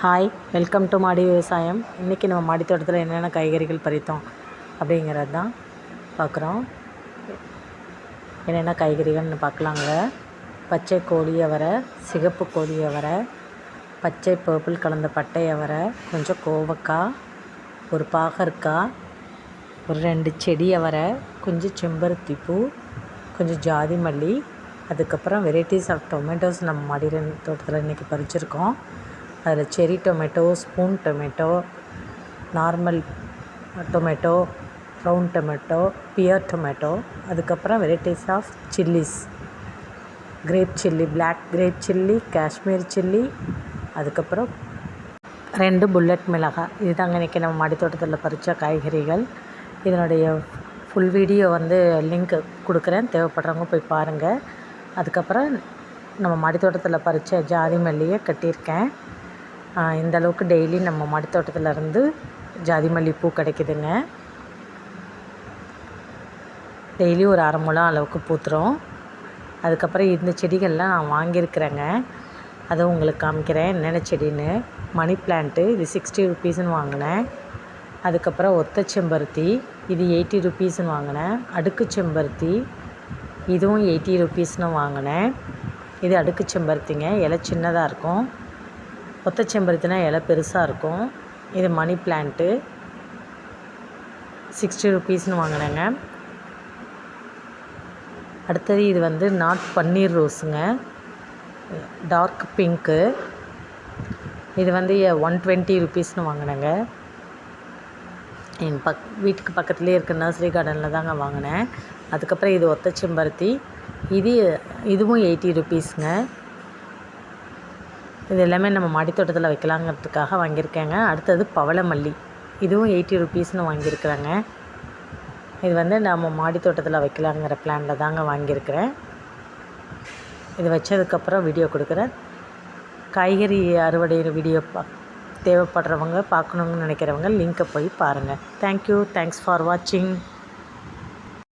Hi, welcome to மாடி விவசாயம். இன்றைக்கி நம்ம மாடி தோட்டத்தில் என்னென்ன காய்கறிகள் பறித்தோம் அப்படிங்கிறது தான் பார்க்குறோம். என்னென்ன காய்கறிகள்னு பார்க்கலாங்க. பச்சை கோழி அவரை, சிகப்பு கோழி அவரை, பச்சை பர்பிள் கலந்த பட்டை அவரை, கொஞ்சம் கோவக்காய், ஒரு பாகற்காய், ஒரு 2 செடி அவரை, கொஞ்சம் செம்பருத்தி பூ, கொஞ்சம் ஜாதி மல்லி, அதுக்கப்புறம் வெரைட்டிஸ் ஆஃப் டொமேட்டோஸ் நம்ம மாடி தோட்டத்தில் இன்றைக்கி பறிச்சிருக்கோம். அதில் cherry tomato, spoon tomato, normal tomato, round tomato, pear tomato, அதுக்கப்புறம் varieties of chillies, grape chilli, black grape chilli, Kashmir chilli, அதுக்கப்புறம் 2 புல்லட் மிளகாய். இதுதாங்க இன்றைக்கி நம்ம மாடி தோட்டத்தில் பறித்த காய்கறிகள். இதனுடைய ஃபுல் வீடியோ லிங்க் கொடுக்குறேன், தேவைப்படுறவங்க போய் பாருங்கள். அதுக்கப்புறம் நம்ம மாடி தோட்டத்தில் பறித்த ஜாதி மல்லியை கட்டியிருக்கேன். இந்த அளவுக்கு டெய்லி நம்ம மாடி தோட்டத்திலேருந்து ஜாதி மல்லி பூ கிடைக்குதுங்க. டெய்லி ஒரு அரை முழம் அளவுக்கு பூத்துரும். அதுக்கப்புறம் இந்த செடிகள்லாம் நான் வாங்கியிருக்கிறேங்க, அதை உங்களுக்கு காமிக்கிறேன் என்னென்ன செடின்னு. மணி பிளான்ட்டு இது 60 ருபீஸ்ன்னு வாங்கினேன். அதுக்கப்புறம் ஒத்த செம்பருத்தி, இது 80 ருபீஸ்ன்னு வாங்கினேன். அடுக்கு செம்பருத்தி, இதுவும் 80 ருபீஸ்ன்னு வாங்கினேன். இது அடுக்கு செம்பருத்திங்க, இலை சின்னதாக இருக்கும். ஒத்த செம்பருத்தினா இலை பெருசாக இருக்கும். இது மணி பிளான்ட்டு 60 ருபீஸ்ன்னு வாங்கினேங்க. அடுத்தது இது நாட் பன்னீர் ரோஸுங்க, டார்க் பிங்க்கு. இது 120 ருபீஸ்ன்னு வாங்கினேங்க. என் வீட்டுக்கு பக்கத்துலேயே இருக்க நர்சரி கார்டனில் தாங்க வாங்கினேன். அதுக்கப்புறம் இது ஒத்த செம்பருத்தி, இதுவும் 80 ருபீஸுங்க. இது எல்லாமே நம்ம மாடி தோட்டத்தில் வைக்கலாங்கிறதுக்காக வாங்கியிருக்கேங்க. அடுத்தது பவளமல்லி, இதுவும் 80 ருபீஸ்ன்னு வாங்கியிருக்கிறேங்க. இது நம்ம மாடி தோட்டத்தில் வைக்கலாங்கிற பிளானில் தாங்க வாங்கியிருக்கிறேன். இது வச்சதுக்கப்புறம் வீடியோ கொடுக்குறேன். காய்கறி அறுவடை வீடியோ தேவைப்படுறவங்க, பார்க்கணுன்னு நினைக்கிறவங்க லிங்க்கை போய் பாருங்கள். தேங்க்யூ, தேங்க்ஸ் ஃபார் வாட்சிங்.